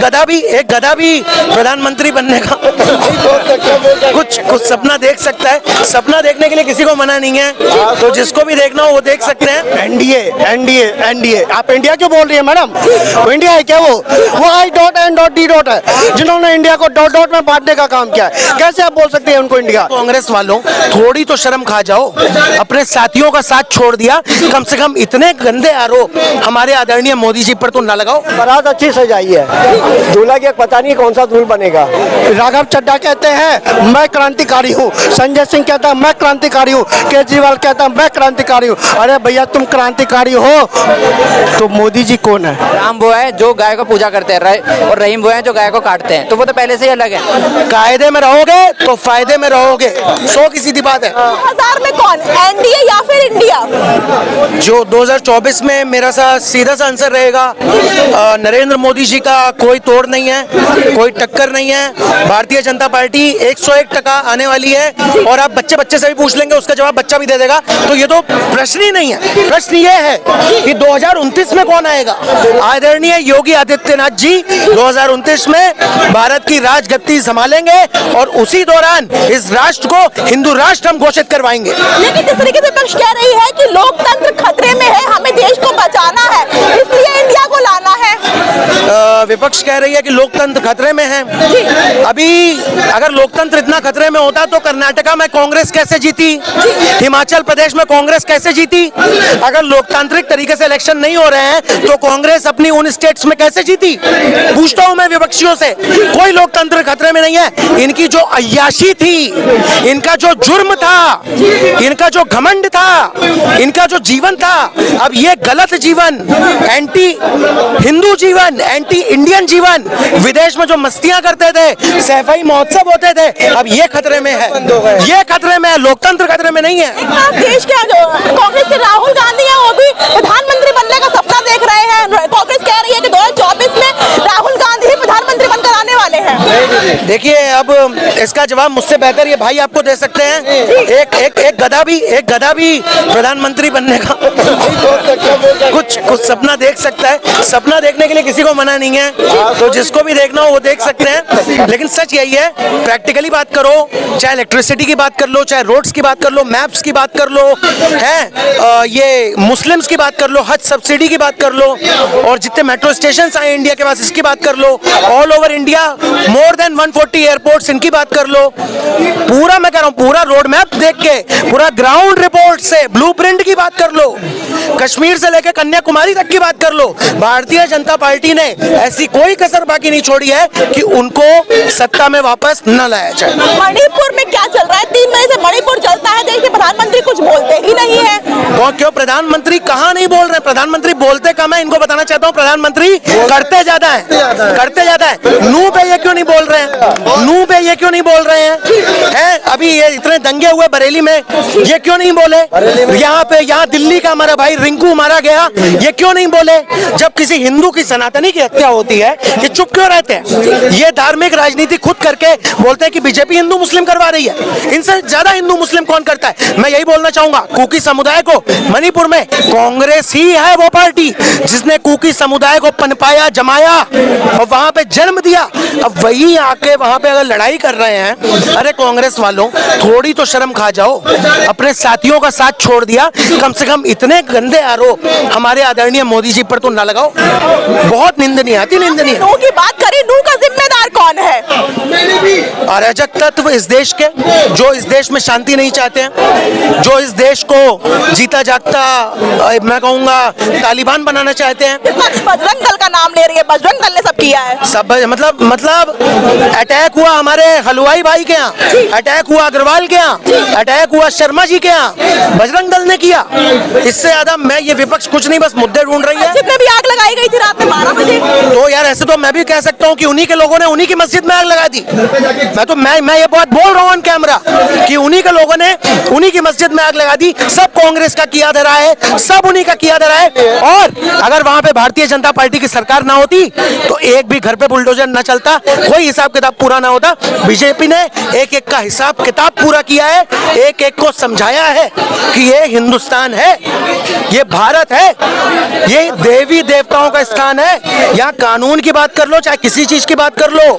एक गधा भी प्रधानमंत्री बनने का कुछ सपना देख सकता है। सपना देखने के लिए किसी को मना नहीं है, तो जिसको भी देखना हो वो देख सकते हैं। एनडीए एनडीए एनडीए, आप इंडिया क्यों बोल रही है मैडम? वो इंडिया है क्या? वो I dot N dot D dot है, जिन्होंने इंडिया को डॉट डॉट में बांटने का काम किया है। कैसे आप बोल सकते हैं उनको इंडिया? कांग्रेस वालों, थोड़ी तो शर्म खा जाओ। अपने साथियों का साथ छोड़ दिया, कम से कम इतने गंदे आरोप हमारे आदरणीय मोदी जी पर तो ना लगाओ। बारात अच्छी सजाई है, दूल्हा की पता नहीं कौन सा दूल्हा बनेगा। राघव चड्ढा कहते हैं मैं क्रांतिकारी हूँ, संजय सिंह कहता है मैं क्रांतिकारी हूँ, केजरीवाल कहता है मैं क्रांतिकारी हूँ। अरे भैया तुम क्रांतिकारी हो तो मोदी जी कौन है? राम वो है जो गाय को पूजा करते हैं और रहीम वो है जो गाय को काटते हैं, तो वो तो पहले से ही अलग है। कायदे में रहोगे तो फायदे में रहोगे, 100 की सीधी बात है। 2000 में कौन, एनडीए या फिर इंडिया? जो 2024 में मेरा सीधा सा आंसर रहेगा, नरेंद्र मोदी जी का कोई तोड़ नहीं है, कोई टक्कर नहीं है। भारतीय जनता पार्टी 101% आने वाली है, और आप बच्चे से भी पूछ लेंगे उसका जवाब बच्चा भी दे देगा। तो ये तो प्रश्न ही नहीं है। प्रश्न ये है कि 2029 में कौन आएगा। आदरणीय योगी आदित्यनाथ जी 2029 में भारत की राजगद्दी संभालेंगे, और उसी दौरान इस राष्ट्र को हिंदू राष्ट्र हम घोषित करवाएंगे। लेकिन जिस तरीके से विपक्ष कह रही है कि लोकतंत्र खतरे में है, हमें देश को बचाना है, इसलिए इंडिया को लाना है। विपक्ष कह रही है कि लोकतंत्र खतरे में है। अभी अगर लोकतंत्र इतना खतरे में होता तो कर्नाटका में कांग्रेस कैसे जीती, हिमाचल प्रदेश में कांग्रेस कैसे जीती? अगर लोकतांत्रिक तरीके से इलेक्शन नहीं हो रहे हैं तो कांग्रेस अपनी उन स्टेट्स में कैसे जीती? पूछता हूं मैं विपक्षियों से। कोई लोकतंत्र खतरे में नहीं है। इनकी जो अय्याशी थी, इनका जो जुर्म था, इनका जो घमंड था, इनका जो जीवन था, अब ये गलत जीवन, एंटी हिंदू जीवन, एंटी इंडियन जीवन, विदेश में जो मस्तियां करते थे, सैफई महोत्सव होते थे, अब ये खतरे में है। ये खतरे में है, लोकतंत्र खतरे में नहीं है। देश के कांग्रेस के राहुल गांधी है, वो भी प्रधानमंत्री बनने का सपना देख रहे हैं। कांग्रेस कह रही है कि 2024 में राहुल गांधी प्रधानमंत्री बनकर आने वाले हैं। देखिए, अब इसका जवाब मुझसे बेहतर ये भाई आपको दे सकते हैं। एक गधा भी प्रधानमंत्री बनने का कुछ सपना देख सकता है। सपना देखने के लिए किसी को मना नहीं है, तो जिसको भी देखना हो वो देख सकते हैं। लेकिन सच यही है, प्रैक्टिकली बात करो, चाहे इलेक्ट्रिसिटी की बात कर लो, चाहे रोड्स की बात कर लो, मैप्स की बात कर लो, है ये मुस्लिम्स की बात कर लो, हज सब्सिडी की बात कर लो, और जितने मेट्रो स्टेशन आए इंडिया के पास इसकी बात कर लो, all over India more than 140 airports इनकी बात कर लो। पूरा मैं कह रहा हूँ, पूरा रोड मैप देख के, पूरा ग्राउंड रिपोर्ट से ब्लूप्रिंट की बात कर लो, कश्मीर से लेकर कन्याकुमारी तक की बात कर लो। भारतीय जनता पार्टी ने ऐसी कोई कसर बाकी नहीं छोड़ी है कि उनको सत्ता में वापस न लाया जाए। मणिपुर में क्या चल रहा है? 3 महीने से मणिपुर चलता है, देखिए प्रधानमंत्री कुछ बोलते ही नहीं है। क्यों प्रधानमंत्री कहाँ नहीं बोल रहे? प्रधानमंत्री बोलते कम है। इनको बताना चाहता हूँ, प्रधानमंत्री करते ज्यादा है, करते ज्यादा है। नू पे ये क्यों नहीं बोल रहे हैं? नू पे ये क्यों नहीं बोल रहे हैं? अभी ये इतने दंगे हुए बरेली में, ये क्यों नहीं बोले? यहाँ दिल्ली का हमारा भाई रिंकू मारा गया, ये क्यों नहीं बोले? जब किसी हिंदू की सनातनी की हत्या होती है, ये चुप क्यों रहते हैं? ये धार्मिक राजनीति खुद करके बोलते हैं कि बीजेपी हिंदू मुस्लिम करवा रही है। इनसे ज्यादा हिंदू मुस्लिम कौन करता है? मैं यही बोलना चाहूंगा, कुकी समुदाय को मणिपुर में कांग्रेस ही है वो पार्टी जिसने कुकी समुदाय को पनपाया, जमाया और वहां पे जन्म दिया। अब वही आके वहां पे अगर लड़ाई कर रहे हैं, अरे कांग्रेस वालों, थोड़ी तो शर्म खा जाओ। अपने साथियों का साथ छोड़ दिया, कम से कम इतने गंदे आरोप हमारे आदरणीय मोदी जी पर तो ना लगाओ। बहुत निंदनीय, अति निंदनीय। नू की बात करें, नू का जिम्मेदार कौन है? अराजक तत्व इस देश के, जो इस देश में शांति नहीं चाहते हैं, जो इस देश को जीता जागता मैं कहूँगा तालिबान बनाना चाहते हैं। बजरंग दल का नाम ले रही है, बजरंग दल ने सब किया है। सब मतलब अटैक हुआ हमारे हलवाई भाई के यहाँ, अटैक हुआ अग्रवाल के यहाँ, अटैक हुआ शर्मा जी के यहाँ, बजरंग दल ने किया। इससे ज्यादा मैं ये विपक्ष कुछ नहीं, बस मुद्दे ढूंढ रही है। मस्जिद में भी आग लगाई गई थी रात में 12 बजे। तो यार ऐसे तो मैं भी कह सकता हूँ कि उन्हीं के लोगों ने उन्हीं की मस्जिद में आग लगा दी। मैं ये बात बोल रहा हूँ ऑन कैमरा कि उन्हीं के लोगों ने उन्हीं की मस्जिद में आग लगा दी। सब कांग्रेस का किया धरा है, सब उन्हीं का किया धरा है। और अगर वहां पे भारतीय जनता पार्टी की सरकार ना होती तो एक भी घर पे बुलडोजर न चलता, कोई हिसाब किताब पूरा ना होता। बीजेपी ने एक एक का हिसाब किताब पूरा किया है, एक एक को समझाया है कि ये हिंदुस्तान है, ये भारत है, ये देवी देवताओं का स्थान है। यहाँ कानून की बात कर लो, चाहे किसी चीज की बात कर लो,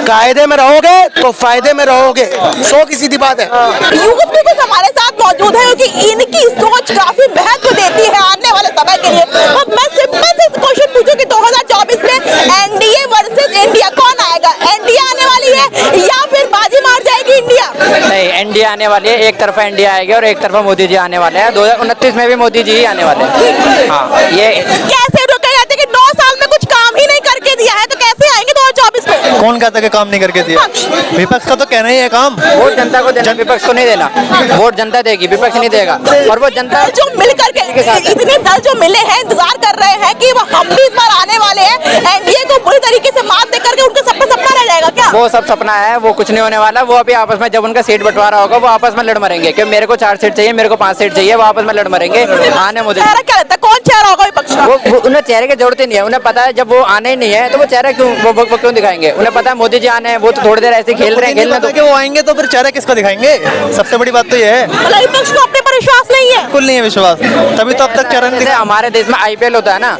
कायदे में रहोगे तो फायदे में रहोगे, 100 की सीधी बात है। यूथ भी कुछ हमारे साथ मौजूद है क्योंकि इनकी सोच काफी महत्व देती है आने वाले समय के लिए। तो मैं सिंपल से क्वेश्चन पूछूं कि 2024 में एनडीए वर्सेस इंडिया कौन आएगा? एनडीए आने वाली है या फिर बाजी मार जाएगी इंडिया? नहीं, इंडिया आने वाली है, एक तरफा इंडिया आएगी और एक तरफा मोदी जी आने वाले हैं। 2029 में भी मोदी जी ही आने वाले हैं। हाँ, ये कैसे रोके जाते कि 9 साल में कुछ काम ही नहीं करके दिया है, तो कैसे आएंगे 2024 में? कौन कहता है कि काम नहीं करके दिया? विपक्ष का तो कहना ही है काम। वोट जनता को देना, विपक्ष को नहीं देना। वोट जनता देगी, विपक्ष नहीं देगा। और वो जनता जो मिल करके इतने दल जो मिले हैं इंतजार कर रहे हैं कि हम भी इस बार आने वाले हैं, एनडीए को बुरी तरीके से मात दे करके उनका सपना रह जाएगा क्या? वो सब सपना है, वो कुछ नहीं होने वाला। वो अभी आपस में जब उनका सीट बंटवारा होगा, वो आपस में लड़ मरेंगे कि मेरे को 4 सीट चाहिए, मेरे को 5 सीट चाहिए। वो आपस में लड़ मरेंगे। आने मोदी चेहरा क्या लगता है, कौन चेहरा होगा विपक्ष का? वो उन्हें चेहरे की जरूरत ही नहीं है। उन्हें पता है जब वो आने ही नहीं है तो वो चेहरा क्यों वो क्यों दिखाएंगे? उन्हें पता है मोदी जी आने हैं, वो तो थोड़ी देर ऐसे खेल रहे हैं, खेलने दो। वो आएंगे तो फिर चेहरा किसको दिखाएंगे? सबसे बड़ी बात तो ये है, मतलब विपक्ष को अपने पर विश्वास नहीं है। बिल्कुल नहीं है विश्वास, तभी तो अब तक चरण जैसे हमारे देश में आईपीएल होता है ना,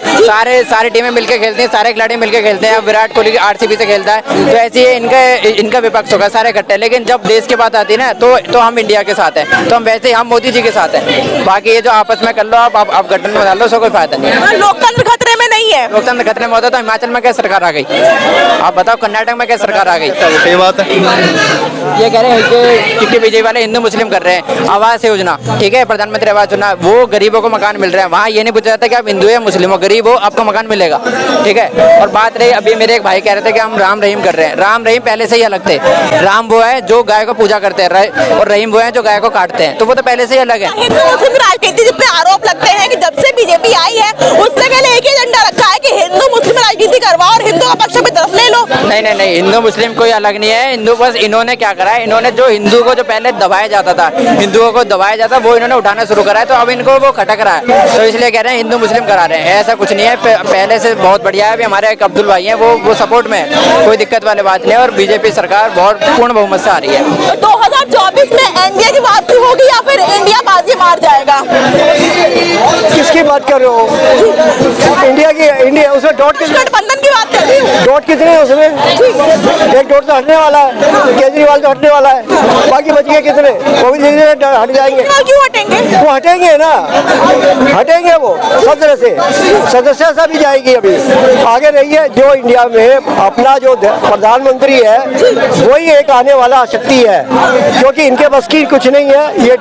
सारी टीमें मिलकर खेलती हैं, सारे खिलाड़ी मिलकर खेलते हैं। विराट कोहली आरसीबी से खेलता है, तो ऐसे ही इनका विपक्ष होगा, सारे इकट्ठे। लेकिन जब देश की बात आती है ना, तो हम इंडिया के साथ हैं, तो हम वैसे ही हम मोदी जी के साथ हैं। बाकी ये जो आपस में कर लो, आप गठन में डाल लो, उसका कोई फायदा नहीं है। लोकतंत्र खतरे में नहीं है। लोकतंत्र खतरे में होता तो हिमाचल में क्या सरकार आ गई? आप बताओ, कर्नाटक में क्या सरकार आ गई? सही बात है। ये कह रहे हैं कि क्योंकि बीजेपी वाले हिंदू मुस्लिम कर रहे हैं। आवास योजना, ठीक है, प्रधानमंत्री आवास योजना, वो गरीबों को मकान मिल रहा है। वहाँ ये नहीं पूछा जाता कि आप हिंदू या मुस्लिम हो, गरीब हो, आपको मकान मिलेगा, ठीक है। और बात रही, अभी मेरे एक भाई कह रहे थे कि हम राम रहीम कर रहे हैं। राम रहीम पहले से ही अलग थे। राम वो है जो गाय को पूजा करते हैं और रहीम वो है जो गाय को काटते हैं, तो वो तो पहले से ही अलग है। हिंदू मुस्लिम राजनीति जिस पे आरोप लगते हैं कि जब से बीजेपी आई है उससे पहले एक ही एजेंडा रखा है कि हिंदू मुस्लिम राजनीति करवाओ और हिंदू का पक्ष में तरफ ले लो। नहीं, हिंदू मुस्लिम कोई अलग नहीं है। हिंदू बस इन्होंने क्या करा है, इन्होंने जो हिंदू को जो पहले दबाया जाता था, हिंदुओं को दबाया जाता, वो इन्होंने उठाना शुरू करा है। तो अब इनको वो खटक रहा है, तो इसलिए कह रहे हैं हिंदू मुस्लिम करा रहे हैं। ऐसा कुछ नहीं है, पहले से बहुत बढ़िया है। अभी हमारे एक अब्दुल भाई हैं, वो सपोर्ट में है, कोई दिक्कत वाली बात नहीं है। और बीजेपी सरकार बहुत पूर्ण बहुमत से आ रही है। 2024 में एनडीए की वापसी होगी या फिर इंडिया बाजी मार जाएगा? किसकी बात कर रहे हो? इंडिया उसमें गठबंधन की बात कर रही हूँ। डॉट कितने हैं उसमें? एक डॉट तो हटने वाला है, केजरीवाल तो हटने वाला है, बाकी बच गए कितने? वो भी धीरे धीरे हट जाएंगे। क्यों हटेंगे? वो हटेंगे ना, हटेंगे वो सदस्यता भी जाएगी। अभी आगे रही है, जो इंडिया में अपना जो प्रधानमंत्री है वही एक आने वाला शक्ति है, क्योंकि इनके बस की कुछ नहीं है। ये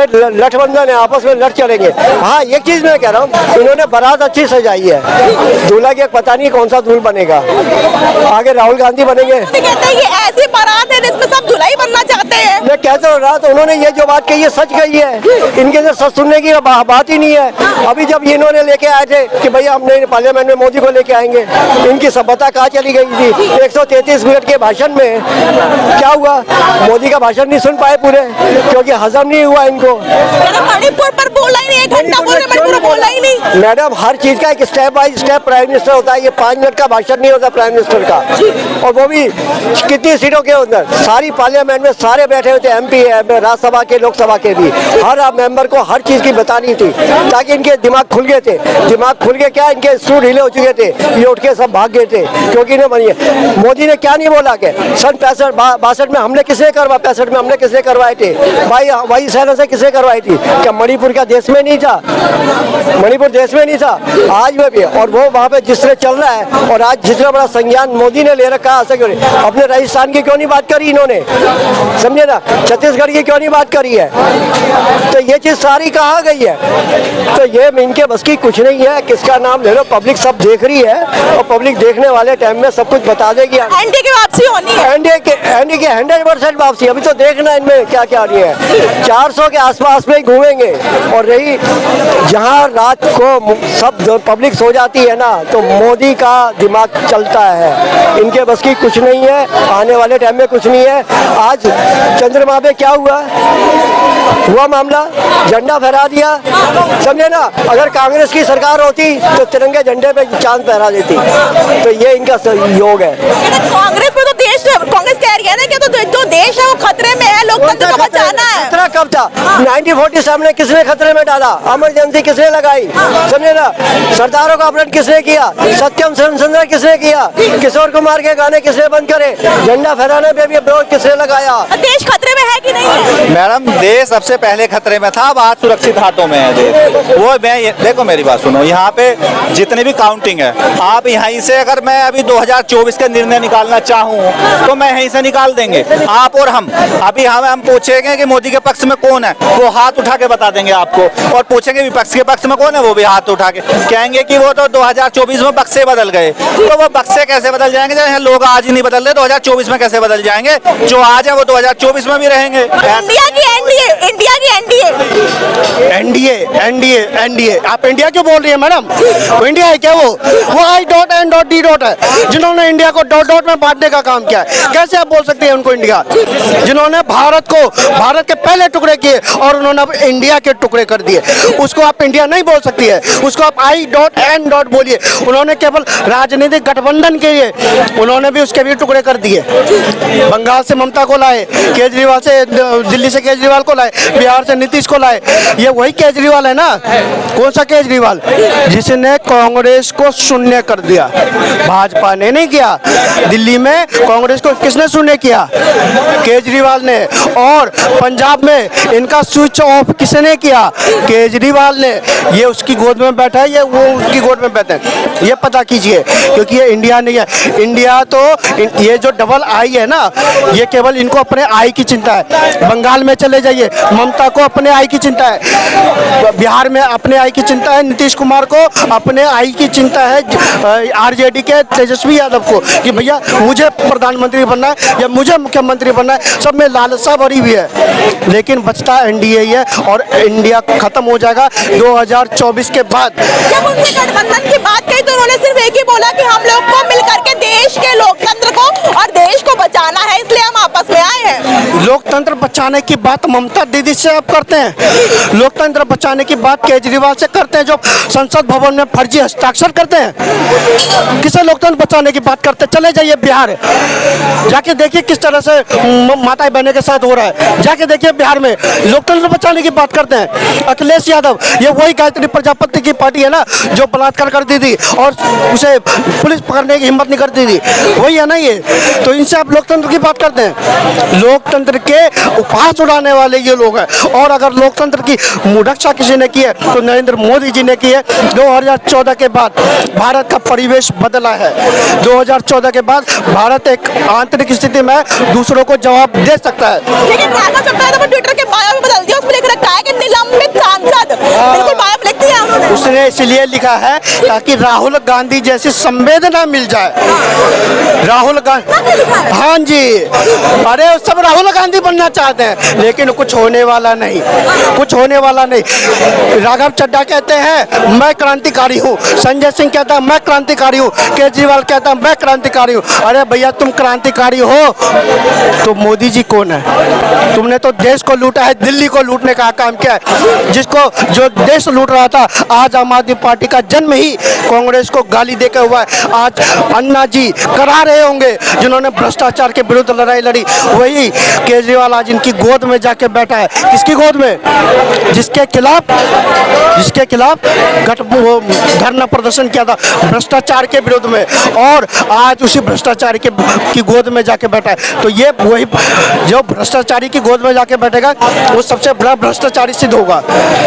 गठबंधन है, आपस में लड़ चलेंगे। हाँ, एक चीज मैं कह रहा हूँ, इन्होंने बारात अच्छी सजाई है। दूल्हा के पता नहीं कौन सा दूल्हा बनेगा, आगे राहुल गांधी बनेंगे। कहते हैं ये ऐसी बारात है जिसमें सब दूल्हा ही बनना चाहते हैं। मैं कहता हूँ, रात उन्होंने ये जो बात कही है सच कही है। इनके से सच सुनने की बात ही नहीं है। अभी जब इन्होंने लेके आए थे कि भैया हमने पार्लियामेंट में मोदी को लेके आएंगे, इनकी सभ्यता कहाँ चली गई थी? 133 मिनट के भाषण में क्या हुआ? मोदी का भाषण नहीं सुन पाए पूरे, क्योंकि हजम नहीं हुआ इनको। मणिपुर पर बोला ही नहीं, 1 घंटा बोले, मणिपुर बोला ही नहीं। मैडम, हर चीज का एक step by step prime minister होता है। ये 5 मिनट का भाषण नहीं होता प्राइम मिनिस्टर का। और वो भी कितनी सीटों के अंदर? सारी पार्लियामेंट में सारे बैठे हुए थे, MP है, राज्यसभा के, लोकसभा के भी। हर मेंबर को हर चीज की बतानी थी, ताकि इनके दिमाग खुल गए थे। दिमाग खुल गए क्या, इनके स्क्रू ढीले हो चुके थे, ये उठ के सब भाग गए थे, क्योंकि इन्हें बनिए। मोदी ने क्या नहीं बोला कि सन 62 में हमने किसे करवा, 65 में हमने किसे करवाए थे भाई, वही सेना से किसे करवाई थी? क्या मणिपुर का देश में नहीं था? मणिपुर देश में नहीं था, आज में भी। और वो वहाँ पे जिस तरह चल रहा है, और आज जितना बड़ा संज्ञान मोदी ने ले रखा है, अपने राजस्थान की क्यों नहीं बात करी इन्होंने? समझे ना, छत्तीसगढ़ की क्यों नहीं बात करी है? तो ये चीज सारी कहाँ गई है? तो ये इनके बस की कुछ नहीं है। किसका नाम ले लो, पब्लिक सब देख रही है, और पब्लिक देखने वाले टाइम में सब कुछ बता देगी। एनडीए की वापसी होनी है, एनडीए की 100% वापसी। अभी तो देखना इनमें क्या क्या रही है। 400 के आसपास में ही घूमेंगे। और रही जहाँ रात को सब पब्लिक सो जाती है ना, तो मोदी का दिमाग चलता है, इनके बस की कुछ नहीं है, आने वाले टाइम में कुछ नहीं है। आज चंद्रमा पे क्या हुआ मामला, झंडा फहरा दिया, समझे ना। अगर कांग्रेस की सरकार होती तो तिरंगे झंडे पे चांद फहरा देती। तो ये इनका योग है। कांग्रेस में तो देश, कांग्रेस कह रही है ना कि तो जो देश है वो खतरे में है, लोकतंत्र को बचाना है। खतरा कब था? 1947 में किसने खतरे में डाला? इमरजेंसी किसने लगाई? समझे ना। सरदारों का अपहरण किसने किया? सत्यम सुंदर किसने किया? किशोर कुमार के गाने किसने बंद करे? झंडा फहराने पे भी विरोध किसने लगाया? देश खतरे में है कि नहीं है? मैडम, देश सबसे पहले खतरे में था, अब आज सुरक्षित हाथों में है देश। वो देखो मेरी बात सुनो, यहाँ पे जितनी भी काउंटिंग है, आप यहीं से अगर मैं अभी 2024 का निर्णय निकालना चाहूँ तो मैं यहीं से निकाल देंगे, आप और हम। अभी हम पूछेंगे कि मोदी के पक्ष में कौन है, वो हाथ उठा के बता देंगे आपको, और पूछेंगे विपक्ष के पक्ष में कौन है, वो भी हाथ उठा के कहेंगे कि वो तो 2024 में बक्से बदल गए। तो वो बक्से कैसे बदल जाएंगे जब यहाँ लोग आज ही नहीं बदल रहे, 2024 में कैसे बदल जाएंगे? जो आज है वो 2024 में भी रहेंगे। इंडिया की एनडीए आप इंडिया क्यों बोल रही है मैडम? वो इंडिया है क्या? वो I dot N dot D dot है, जिन्होंने इंडिया को डॉट डॉट में बांटने का काम किया है। कैसे आप बोल सकते हैं उनको इंडिया? जिन्होंने भारत के पहले टुकड़े किए और उन्होंने अब इंडिया के टुकड़े कर दिए, उसको आप इंडिया नहीं बोल सकती है, उसको आप आई डॉट एन डॉट बोलिए। उन्होंने केवल राजनीतिक गठबंधन के लिए उन्होंने भी उसके भी टुकड़े कर दिए। बंगाल से ममता को लाए, केजरीवाल से, दिल्ली से केजरीवाल को लाए, बिहार से नीतीश को लाए। ये वही केजरीवाल है ना? कौन सा केजरीवाल? जिसने कांग्रेस को शून्य कर दिया। भाजपा ने नहीं किया। दिल्ली में कांग्रेस को किसने शून्य किया? केजरीवाल ने। और पंजाब में इनका स्विच ऑफ किसने किया? केजरीवाल ने। ये उसकी गोद में बैठा है, ये वो उसकी गोद में बैठे हैं, ये पता कीजिए, क्योंकि ये इंडिया नहीं है। इंडिया तो ये जो डबल आई है ना, ये केवल इनको अपने आई की चिंता है। बंगाल में चले जाइए, ममता को अपने आई की चिंता है, बिहार में अपने आई की चिंता है, नीतीश कुमार को अपने आई की चिंता है, आरजेडी के तेजस्वी यादव को कि भैया मुझे प्रधानमंत्री बनना है या मुझे मुख्यमंत्री बनना है। सब में लालसा भरी हुई है, लेकिन बचता एनडीए ही है और इंडिया खत्म हो जाएगा 2024 के बाद। जब उनसे गठबंधन की बात कही तो उन्होंने सिर्फ एक ही बोला कि हम लोग को मिलकर के देश के लोकतंत्र को और देश को बचाना है, इसलिए हम आपस में आए हैं। लोकतंत्र बचाने की बात ममता दीदी से आप करते हैं, लोकतंत्र बचाने की बात केजरीवाल से करते हैं, जो संसद भवन में फर्जी हस्ताक्षर करते हैं। किसे लोकतंत्र बचाने की बात करते हैं? चले जाइए बिहार, जाके देखिए किस तरह से माता बहने के साथ हो रहा है। जाके देखिए बिहार में लोकतंत्र बचाने की बात करते हैं। अखिलेश यादव, ये वही गायत्री प्रजापति की पार्टी है ना, जो बलात्कार कर दी थी और उसे पुलिस पकड़ने की हिम्मत नहीं करती थी, वही है ना ये। तो इनसे आप लोकतंत्र की बात करते हैं? लोकतंत्र के उपहास उड़ाने वाले ये लोग हैं। और अगर लोकतंत्र की रक्षा किसी ने की है तो नरेंद्र मोदी जी ने की है। 2014 के बाद भारत का परिवेश बदला है। 2014 के बाद भारत एक आंतरिक स्थिति में दूसरों को जवाब दे सकता है। लेकिन राघव चड्ढा ने ट्विटर के बायो में बदल दिया, उसमें लिख रखा है कि निलंबित सांसद। बिल्कुल बायो में लिख दिया उन्होंने। उसने इसलिए लिखा है ताकि राहुल गांधी जैसी संवेदना मिल जाए। राहुल गांधी, हाँ जी, अरे सब राहुल गांधी बनना चाहते हैं, लेकिन कुछ होने वाला नहीं, कुछ होने वाला नहीं। राघव चड्ढा कहते हैं मैं क्रांतिकारी हूँ, संजय सिंह कहता है मैं क्रांतिकारी हूँ, केजरीवाल कहता है मैं क्रांतिकारी हूँ। अरे भैया तुम क्रांतिकारी हो तो मोदी जी कौन है? तुमने तो देश को लूटा है, दिल्ली को लूटने का काम किया है। जिसको जो देश लूट रहा था, आज आम आदमी पार्टी का जन्म ही कांग्रेस को गाली देकर हुआ है। आज अन्ना जी करा रहे होंगे, जिन्होंने भ्रष्टाचार के विरुद्ध लड़ाई लड़ी, वही केजरीवाल आज इनकी गोद में जाके बैठा है। किसकी गोद में? जिसके खिलाफ धरना प्रदर्शन किया था भ्रष्टाचार के विरुद्ध में, और आज उसी भ्रष्टाचारी की गोद में जाके बैठा है। तो ये वही जो भ्रष्टाचारी की गोद में जाके बैठेगा वो सबसे बड़ा भ्रष्टाचारी सिद्ध होगा।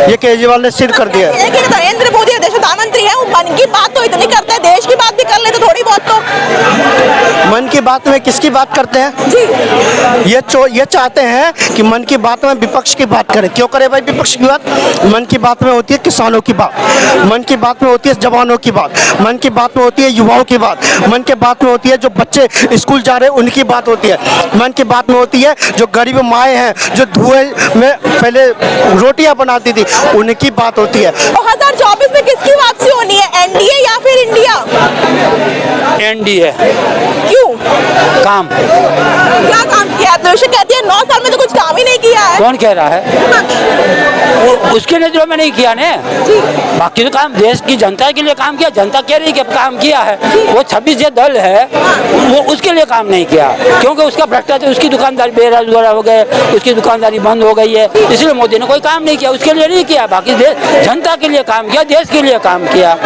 ये केजरीवाल ने सिद्ध कर दिया है। लेकिन नरेंद्र मोदी देश प्रधानमंत्री है, वो मन की बात तो इतनी करते हैं, देश की बात भी कर ले तो थोड़ी बहुत तो। मन की बात में किसकी बात करते हैं? ये चाहते हैं कि मन की बात में विपक्ष की बात करें। क्यों करें भाई विपक्ष की बात? मन की बात में होती है किसानों की बात, मन की बात में होती है जवानों की बात, मन की बात में होती है युवाओं की बात, मन की बात में होती है जो बच्चे स्कूल जा रहे हैं उनकी बात होती है, मन की बात में होती है जो गरीब माएँ हैं जो धुएं में पहले रोटियां बनाती थी उनकी बात होती है। 2024 में किसकी वापसी होनी है, एनडीए या फिर इंडिया? एनडीए। क्यों? काम क्या काम किया? तो कहती है 9 साल में तो कुछ काम ही नहीं किया है। कौन कह रहा है? उसके नजरों में नहीं किया ने, बाकी तो काम देश की जनता के लिए काम किया। जनता कह रही है कि काम किया है। वो 26 जो दल है वो उसके लिए काम नहीं किया, क्योंकि उसका भ्रष्टाचार, उसकी दुकानदारी बेरोजगार हो गए, उसकी दुकानदारी बंद हो गई है, इसलिए मोदी ने कोई काम नहीं किया। उसके लिए नहीं किया, बाकी जनता के लिए काम किया, देश के लिए काम किया।